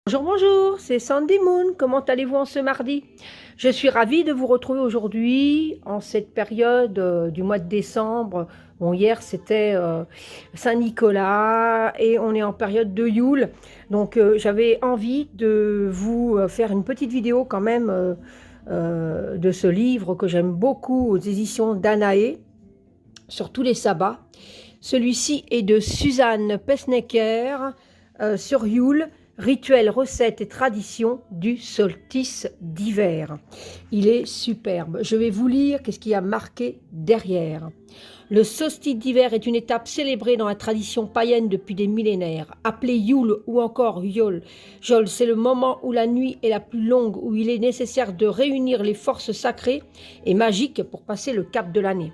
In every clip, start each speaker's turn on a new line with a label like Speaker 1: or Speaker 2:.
Speaker 1: Bonjour, bonjour, c'est Sandy Moon. Comment allez-vous en ce mardi? Je suis ravie de vous retrouver aujourd'hui en cette période du mois de décembre. Bon, hier c'était Saint-Nicolas et on est en période de Yule. Donc j'avais envie de vous faire une petite vidéo quand même de ce livre que j'aime beaucoup aux éditions Danaé sur tous les sabbats. Celui-ci est de Suzanne Pessnecker sur Yule. Rituels, recettes et traditions du solstice d'hiver. Il est superbe. Je vais vous lire qu'est-ce qu'il y a marqué derrière. Le solstice d'hiver est une étape célébrée dans la tradition païenne depuis des millénaires. Appelé Yule ou encore Yol, c'est le moment où la nuit est la plus longue, où il est nécessaire de réunir les forces sacrées et magiques pour passer le cap de l'année.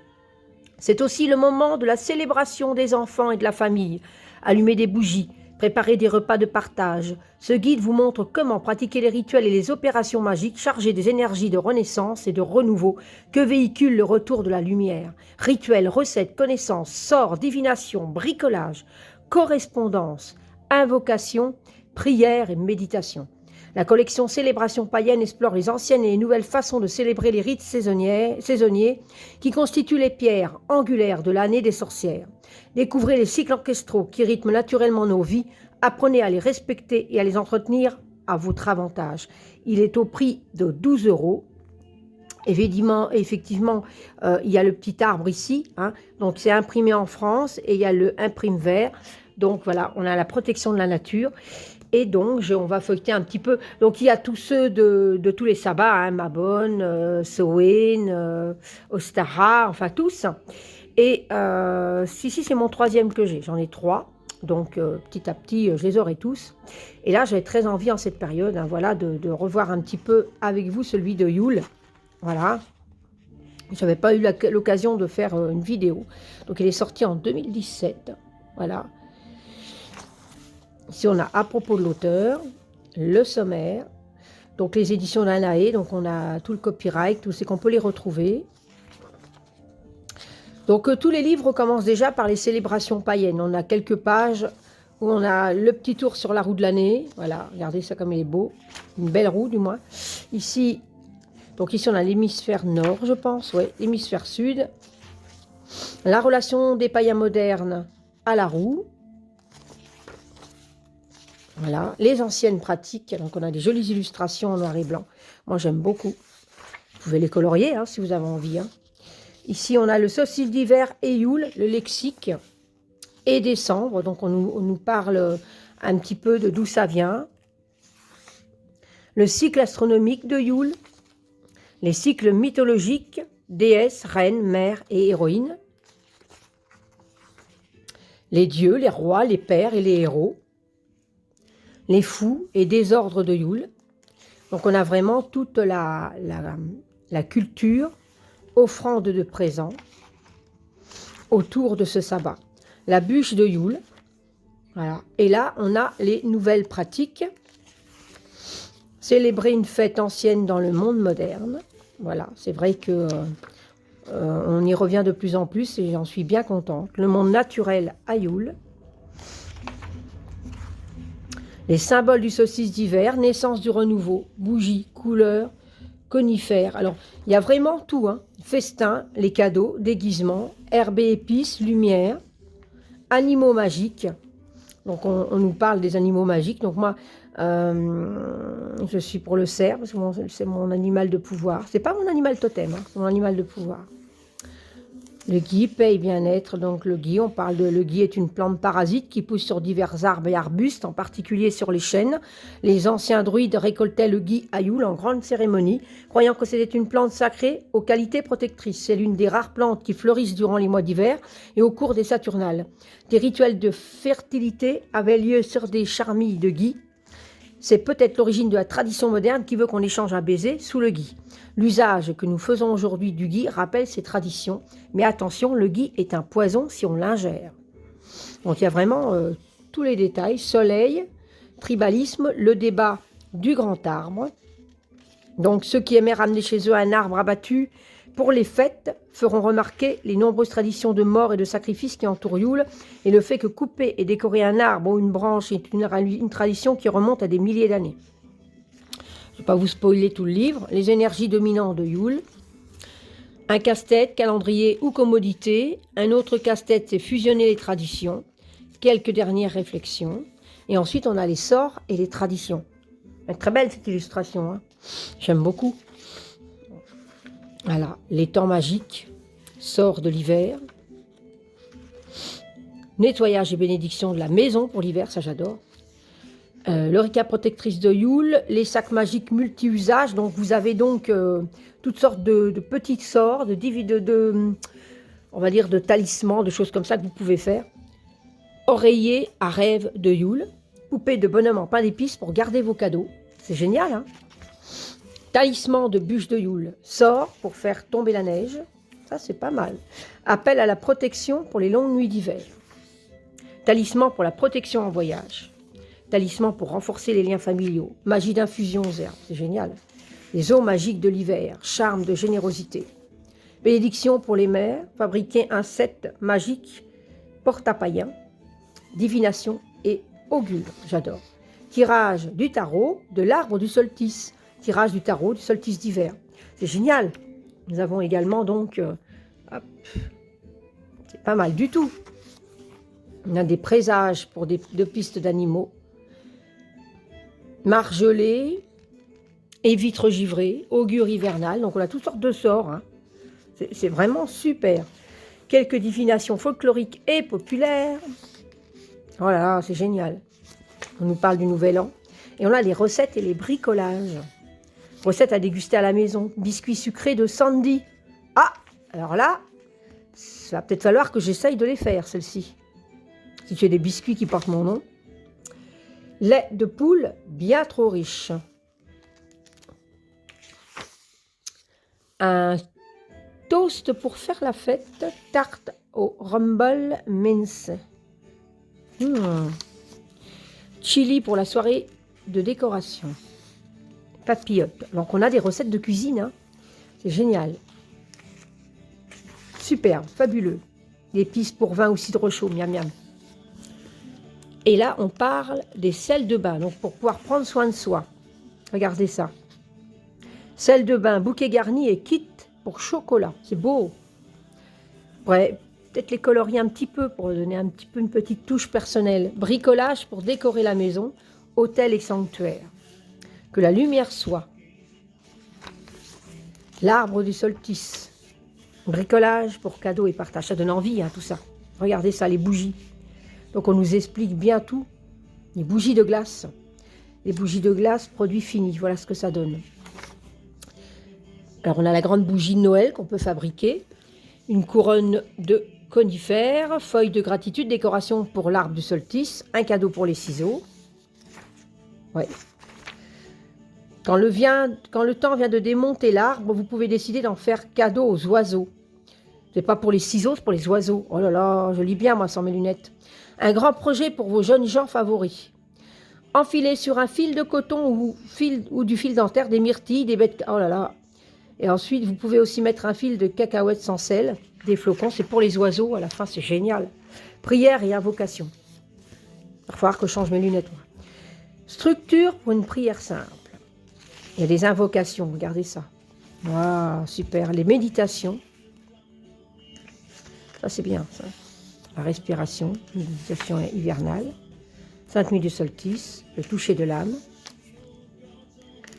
Speaker 1: C'est aussi le moment de la célébration des enfants et de la famille. Allumer des bougies, préparer des repas de partage. Ce guide vous montre comment pratiquer les rituels et les opérations magiques chargées des énergies de renaissance et de renouveau que véhicule le retour de la lumière. Rituels, recettes, connaissances, sorts, divination, bricolage, correspondance, invocation, prière et méditation. La collection Célébration païenne explore les anciennes et les nouvelles façons de célébrer les rites saisonniers qui constituent les pierres angulaires de l'année des sorcières. Découvrez les cycles orchestraux qui rythment naturellement nos vies. Apprenez à les respecter et à les entretenir à votre avantage. Il est au prix de 12 €. Effectivement, il y a le petit arbre ici. Donc, c'est imprimé en France et il y a le imprime vert. Donc, voilà, on a la protection de la nature. Et donc, on va feuilleter un petit peu. Donc, il y a tous ceux de tous les sabbats, Mabon, Samhain, Ostara, enfin tous. Et si c'est mon troisième que j'ai. J'en ai 3. Donc, petit à petit, je les aurai tous. Et là, j'avais très envie en cette période, voilà, de revoir un petit peu avec vous celui de Yule. Voilà. Je n'avais pas eu l'occasion de faire une vidéo. Donc, il est sorti en 2017. Voilà. Ici, on a à propos de l'auteur, le sommaire, donc les éditions Danaé, donc on a tout le copyright, tout c'est qu'on peut les retrouver. Donc tous les livres commencent déjà par les célébrations païennes. On a quelques pages où on a le petit tour sur la roue de l'année. Voilà, regardez ça comme il est beau. Une belle roue du moins. Ici, donc ici on a l'hémisphère nord, je pense, ouais, l'hémisphère sud. La relation des païens modernes à la roue. Voilà, les anciennes pratiques. Donc, on a des jolies illustrations en noir et blanc. Moi, j'aime beaucoup. Vous pouvez les colorier si vous avez envie. Ici, on a le solstice d'hiver et Yule, le lexique, et décembre. Donc, on nous parle un petit peu de d'où ça vient. Le cycle astronomique de Yule. Les cycles mythologiques, déesses, reines, mères et héroïnes. Les dieux, les rois, les pères et les héros. Les fous et désordres de Yule. Donc on a vraiment toute la culture, offrande de présents autour de ce sabbat. La bûche de Yule. Voilà. Et là, on a les nouvelles pratiques. Célébrer une fête ancienne dans le monde moderne. Voilà, c'est vrai que on y revient de plus en plus et j'en suis bien contente. Le monde naturel à Yule. Les symboles du solstice d'hiver, naissance du renouveau, bougies, couleurs, conifères. Alors, il y a vraiment tout. Festins, les cadeaux, déguisements, herbes et épices, lumière, animaux magiques. Donc, on nous parle des animaux magiques. Donc, moi, je suis pour le cerf, parce que c'est mon animal de pouvoir. C'est pas mon animal totem, c'est mon animal de pouvoir. Le gui, paix et bien-être. Donc le gui, le gui est une plante parasite qui pousse sur divers arbres et arbustes, en particulier sur les chênes. Les anciens druides récoltaient le gui à Yule en grande cérémonie, croyant que c'était une plante sacrée aux qualités protectrices. C'est l'une des rares plantes qui fleurissent durant les mois d'hiver et au cours des Saturnales. Des rituels de fertilité avaient lieu sur des charmilles de gui. C'est peut-être l'origine de la tradition moderne qui veut qu'on échange un baiser sous le gui. L'usage que nous faisons aujourd'hui du gui rappelle ces traditions. Mais attention, le gui est un poison si on l'ingère. Donc il y a vraiment tous les détails. Soleil, tribalisme, le débat du grand arbre. Donc ceux qui aimaient ramener chez eux un arbre abattu pour les fêtes, feront remarquer les nombreuses traditions de mort et de sacrifices qui entourent Yule, et le fait que couper et décorer un arbre ou une branche est une tradition qui remonte à des milliers d'années. Je ne vais pas vous spoiler tout le livre. Les énergies dominantes de Yule. Un casse-tête, calendrier ou commodité. Un autre casse-tête, c'est fusionner les traditions. Quelques dernières réflexions. Et ensuite, on a les sorts et les traditions. Elle est très belle cette illustration, hein. J'aime beaucoup. Voilà, les temps magiques, sorts de l'hiver. Nettoyage et bénédiction de la maison pour l'hiver, ça j'adore. L'Orica protectrice de Yule, les sacs magiques multi-usages. Donc vous avez donc toutes sortes de petits sorts, on va dire de talismans, de choses comme ça que vous pouvez faire. Oreiller à rêve de Yule, poupée de bonhomme en pain d'épices pour garder vos cadeaux. C'est génial, hein? Talisman de bûche de Yule, sort pour faire tomber la neige. Ça c'est pas mal. Appel à la protection pour les longues nuits d'hiver. Talisman pour la protection en voyage. Talisman pour renforcer les liens familiaux. Magie d'infusion aux herbes, c'est génial. Les eaux magiques de l'hiver, charme de générosité. Bénédiction pour les mères, fabriquer un set magique, porte-à-païen, divination et augure, j'adore. Tirage du tarot, de l'arbre du solstice. Tirage du tarot du solstice d'hiver. C'est génial. Nous avons également donc... c'est pas mal du tout. On a des présages pour de pistes d'animaux. Margelé et vitre givrée, augure hivernal. Donc on a toutes sortes de sorts, hein. C'est vraiment super. Quelques divinations folkloriques et populaires. Voilà, c'est génial. On nous parle du nouvel an. Et on a les recettes et les bricolages. Recettes à déguster à la maison. Biscuits sucrés de Sandy. Ah, alors là, ça va peut-être falloir que j'essaye de les faire, celles-ci. Si tu as des biscuits qui portent mon nom. Lait de poule bien trop riche. Un toast pour faire la fête. Tarte au rumble mince. Chili pour la soirée de décoration. Papillote. Donc on a des recettes de cuisine, hein. C'est génial. Superbe, fabuleux. Épices pour vin ou cidre chaud, miam miam. Et là, on parle des sels de bain, donc pour pouvoir prendre soin de soi. Regardez ça. Sel de bain, bouquet garni et kit pour chocolat. C'est beau. Ouais, peut-être les colorier un petit peu pour donner un petit peu une petite touche personnelle. Bricolage pour décorer la maison, hôtel et sanctuaire. Que la lumière soit. L'arbre du solstice. Bricolage pour cadeaux et partage. Ça donne envie, hein, tout ça. Regardez ça, les bougies. Donc on nous explique bien tout. Les bougies de glace. Les bougies de glace, produit fini. Voilà ce que ça donne. Alors on a la grande bougie de Noël qu'on peut fabriquer. Une couronne de conifères. Feuilles de gratitude. Décoration pour l'arbre du solstice. Un cadeau pour les ciseaux. Ouais. Quand le temps vient de démonter l'arbre, vous pouvez décider d'en faire cadeau aux oiseaux. C'est pas pour les ciseaux, c'est pour les oiseaux. Oh là là, je lis bien moi sans mes lunettes. Un grand projet pour vos jeunes gens favoris. Enfiler sur un fil de coton ou du fil dentaire des myrtilles, des bêtes... Oh là là. Et ensuite, vous pouvez aussi mettre un fil de cacahuètes sans sel, des flocons. C'est pour les oiseaux. À la fin, c'est génial. Prière et invocation. Il va falloir que je change mes lunettes, moi. Structure pour une prière simple. Il y a des invocations, regardez ça. Waouh, super. Les méditations. Ça, c'est bien, ça. La respiration, méditation hivernale. Sainte Nuit du solstice, le toucher de l'âme.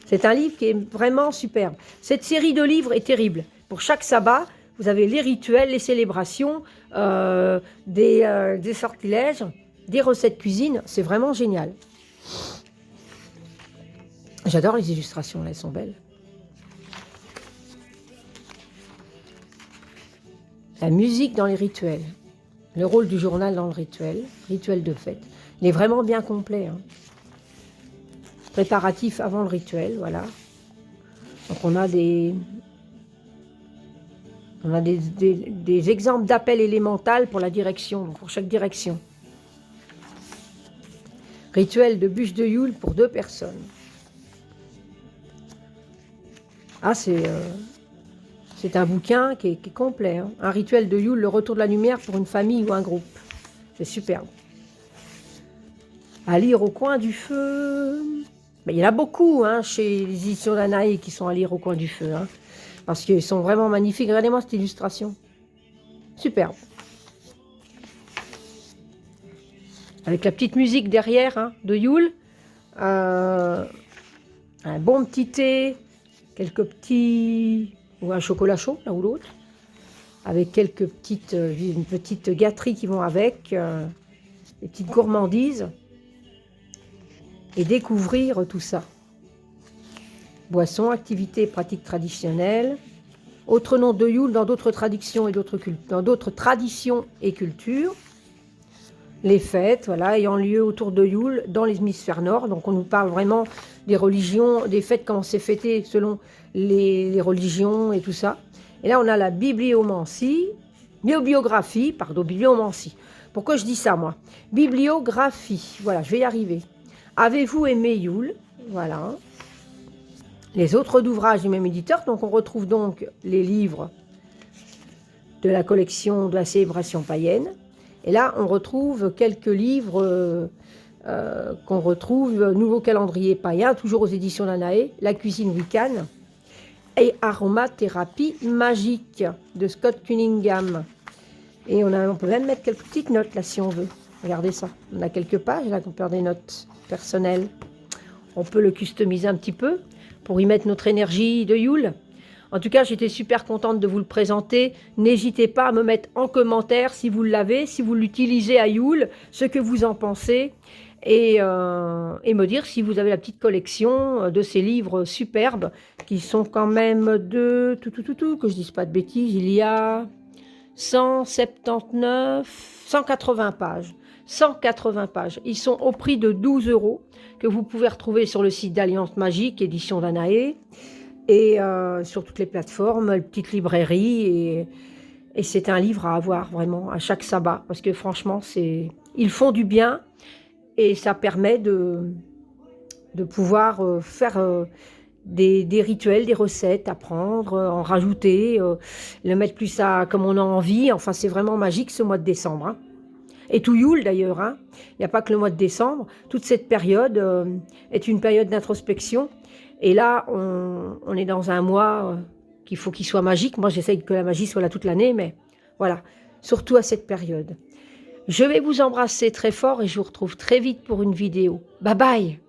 Speaker 1: C'est un livre qui est vraiment superbe. Cette série de livres est terrible. Pour chaque sabbat, vous avez les rituels, les célébrations, des sortilèges, des recettes cuisine. C'est vraiment génial. J'adore les illustrations, là, elles sont belles. La musique dans les rituels. Le rôle du journal dans le rituel. Rituel de fête. Il est vraiment bien complet, hein. Préparatif avant le rituel, voilà. Donc on a des exemples d'appels élémental pour la direction, pour chaque direction. Rituel de bûche de Yule pour 2 personnes. Ah, c'est C'est un bouquin qui est complet. Hein. Un rituel de Yule, le retour de la lumière pour une famille ou un groupe. C'est superbe. À lire au coin du feu. Ben, il y en a beaucoup hein, chez les éditions Danaé qui sont à lire au coin du feu. Hein, parce qu'ils sont vraiment magnifiques. Regardez-moi cette illustration. Superbe. Avec la petite musique derrière hein, de Yule. Un bon petit thé. Quelques petits... ou un chocolat chaud, l'un ou l'autre. Avec quelques petites... une petite gâterie qui vont avec. Des petites gourmandises. Et découvrir tout ça. Boissons, activités, pratiques traditionnelles. Autre nom de Yule dans d'autres traditions et cultures. Les fêtes, voilà, ayant lieu autour de Yule dans l'hémisphère nord. Donc on nous parle vraiment des religions, des fêtes, comment c'est fêté selon les religions et tout ça. Et là on a la bibliomancie, bibliomancie. Pourquoi je dis ça moi? Bibliographie, voilà, je vais y arriver. Avez-vous aimé Yule? Voilà. Les autres d'ouvrages du même éditeur. Donc on retrouve donc les livres de la collection de la célébration païenne. Et là on retrouve quelques livres qu'on retrouve. Nouveau calendrier païen, toujours aux éditions Danaé. La cuisine wiccan et aromathérapie magique de Scott Cunningham. Et on peut même mettre quelques petites notes là si on veut. Regardez ça. On a quelques pages là qu'on peut faire des notes personnelles. On peut le customiser un petit peu pour y mettre notre énergie de Yule. En tout cas, j'étais super contente de vous le présenter. N'hésitez pas à me mettre en commentaire si vous l'avez, si vous l'utilisez à Yule, ce que vous en pensez. Et me dire si vous avez la petite collection de ces livres superbes qui sont quand même de... que je dise pas de bêtises, il y a 180 pages. 180 pages. Ils sont au prix de 12 € que vous pouvez retrouver sur le site d'Alliance Magique, édition Danaé, et sur toutes les plateformes, petite librairie. Et c'est un livre à avoir vraiment à chaque sabbat parce que franchement, ils font du bien et ça permet de pouvoir faire des rituels, des recettes, apprendre, en rajouter, le mettre plus comme on a envie. Enfin, c'est vraiment magique ce mois de décembre. Hein. Et tout Yule d'ailleurs, hein. Il n'y a pas que le mois de décembre. Toute cette période est une période d'introspection. Et là, on est dans un mois qu'il faut qu'il soit magique. Moi, j'essaye que la magie soit là toute l'année, mais voilà, surtout à cette période. Je vais vous embrasser très fort et je vous retrouve très vite pour une vidéo. Bye bye!